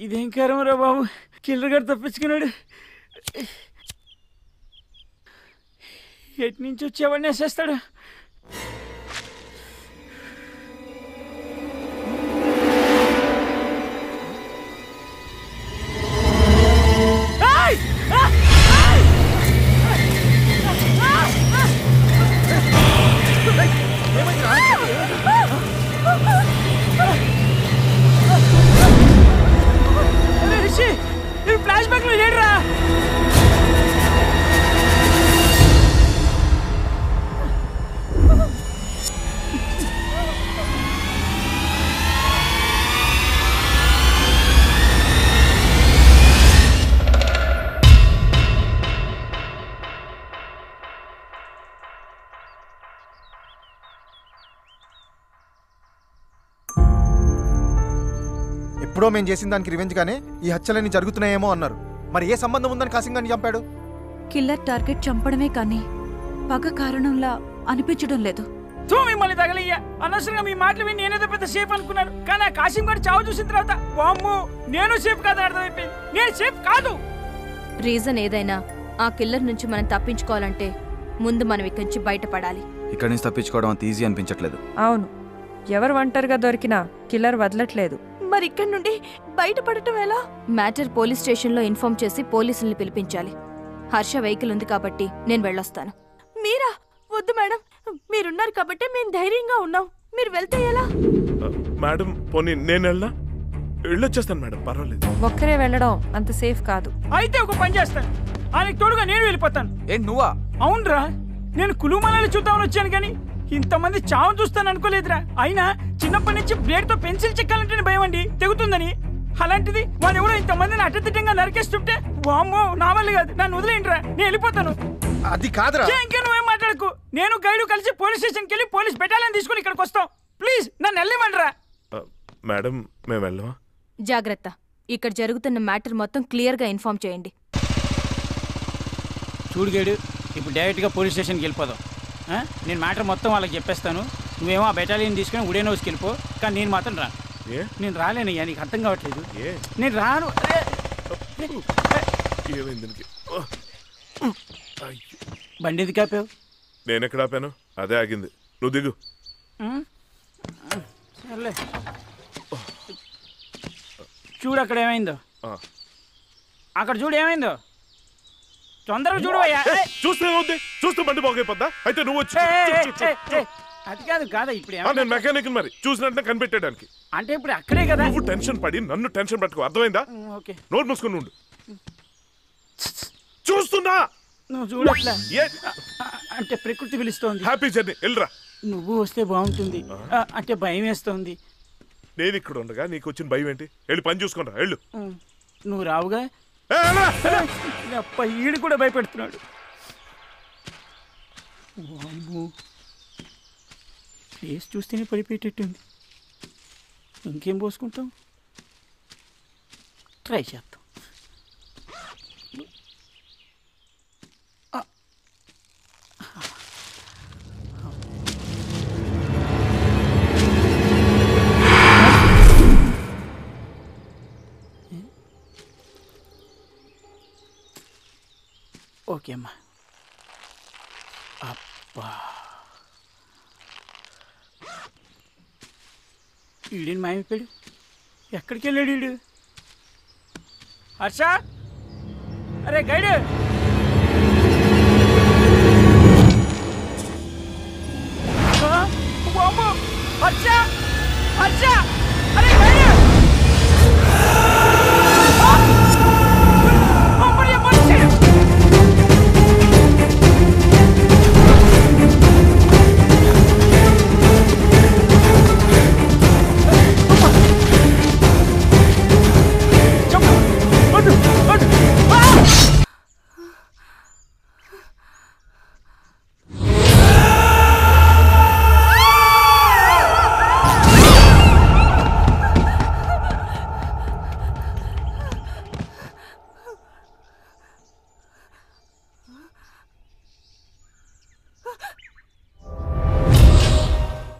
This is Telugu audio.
ఇదేం కారమరా బాబు, కిల్లర్ గారు తప్పించుకున్నాడు. ఎటు నుంచి వచ్చేవాడిని వేసేస్తాడు. ఫ్లాష్ బ్యాక్ లో లేడురా. ఎప్పుడో మేము చేసిన దానికి రివెంజ్ గానే ఈ హత్యలన్నీ జరుగుతున్నాయేమో అన్నారు. మరి ఏ సంబంధం ఉందని కాసింగ్ గారిని చంపాడు? కిల్లర్ టార్గెట్ చంపడమే కానీ పగ కారణంలా అనిపించడం లేదు. మిమ్మల్ని తగలయ్యా, అనవసరంగా మీ మాటలు విని నేనేదో పెద్ద సేఫ్ అనుకున్నాను. కానీ ఆ కాసిం గారు చావు చూసిన తర్వాత వామ్మో, నేను సేఫ్ కాదని అర్థమైపోయింది. నేను సేఫ్ కాదు. రీజన్ ఏదైనా ఆ కిల్లర్ నుంచి మనం తప్పించుకోవాలంటే ముందు మనం ఇక్కడి నుంచి బయటపడాలి. ఇక్కడి నుంచి తప్పించుకోవడం అంత ఈజీ అనిపించట్లేదు. అవును, ఎవరు ఒంటరిగా దొరికినా కిల్లర్ వదలట్లేదు. మరి ఇక్కడి నుండి బయటపడటం ఎలా? మ్యాటర్ పోలీస్ స్టేషన్లో ఇన్ఫార్మ్ చేసి పోలీసుల్ని పిలిపించాలి. హర్ష వెహికల్ ఉంది కాబట్టి నేను వెళ్ళొస్తాను. మీరా? వద్దు మేడం, మీరున్నారు కాబట్టి మేము ధైర్యంగా ఉన్నాం. మీరు వెళ్తే ఎలా? మేడం పోనీ నేను వెళ్ళొచ్చేస్తాను మేడం, పర్వాలేదు. ఒక్కరే వెళ్ళడం అంత సేఫ్ కాదు. అయితే ఒక పని చేస్తాను, ఆయనకి తోడుగా నేను వెళ్ళిపోతాను. ఏంటి నువ్వా? అవునరా, నేను కులుమనాలు చూద్దామని వచ్చాను కానీ ఇంతమంది చావు చూస్తాను అనుకోలేదురా. అయినా చిన్నప్పటి నుంచి బ్లేడ్ తో పెన్సిల్ చెక్కాలంటేనే భయం అండి, తెగుతుందని. అలాంటిది వాడు ఎవరో ఇంతమందిని అడ్డదిడ్డంగా నరికేస్తుంటే వామ్మో, నా వల్ల కాదు, నన్ను వదిలేండిరా, నేను వెళ్ళిపోతాను. అది కాదురా. ఇంకా నువ్వేం మాట్లాడకు. నేను గైడు కలిసి పోలీస్ స్టేషన్కి వెళ్ళి పోలీస్ బెటాలియన్ తీసుకుని ఇక్కడికి వస్తాం. ప్లీజ్ నన్ను వెళ్ళివ్వండిరా. మేడం మేము వెళ్ళవా? జాగ్రత్త, ఇక్కడ జరుగుతున్న మ్యాటర్ మొత్తం క్లియర్ గా ఇన్ఫార్మ్ చేయండి. చూడు గైడు, ఇప్పుడు డైరెక్ట్గా పోలీస్ స్టేషన్కి వెళ్ళిపోదాం. నేను మ్యాటర్ మొత్తం వాళ్ళకి చెప్పేస్తాను. నువ్వేమో ఆ బెటాలియన్ తీసుకుని ఉడేన్ హౌస్కి వెళ్ళిపో. కానీ నేను మాత్రం రాను. నేను రాలేనయ్యా, నీకు అర్థం కావట్లేదు. నేను రాను. బండి ఎందుకు ఆపావు? నేను ఎక్కడ ఆపాను? అదే ఆగింది. నువ్వు దిగు. సర్లే, చూడు అక్కడ ఏమైందో. అక్కడ చూడు ఏమైందో, తొందరగా చూడు అయ్యా. చూస్తే బండి బాగైపోద్దా? అయితే నువ్వు వచ్చి. అది కాదు కాదా, ఇప్పుడు నేను మెకానిక్ మరి చూసినట్టే కనిపెట్టడానికి. అంటే ఇప్పుడు అక్కడే కదా. నువ్వు టెన్షన్ పడి నన్ను టెన్షన్ పట్టుకో, అర్థమైందా? ఓకే, నోరు మూసుకుని ఉండు. చూస్తున్నా, నువ్వు చూడట్లా. అంటే ప్రకృతి పిలుస్తోంది. హ్యాపీ జర్నీ, వెళ్ళరా. నువ్వు వస్తే బాగుంటుంది, అంటే భయం వేస్తోంది. నేను ఇక్కడ ఉండగా నీకు వచ్చిన భయం ఏంటి? వెళ్ళి పని చూసుకుంటా, వెళ్ళు. నువ్వు రావుగా. ఈడు కూడా భయపెడుతున్నాడు. ప్లేస్ చూస్తేనే పడిపోయేటట్టుంది. ఇంకేం పోసుకుంటాం, ట్రై చేద్దాం. ఓకే అమ్మా. అబ్బా, ఈడేని మాయమైపోయాడు. ఎక్కడికి వెళ్ళాడు ఈడు? హర్ష, అరే గైడ్,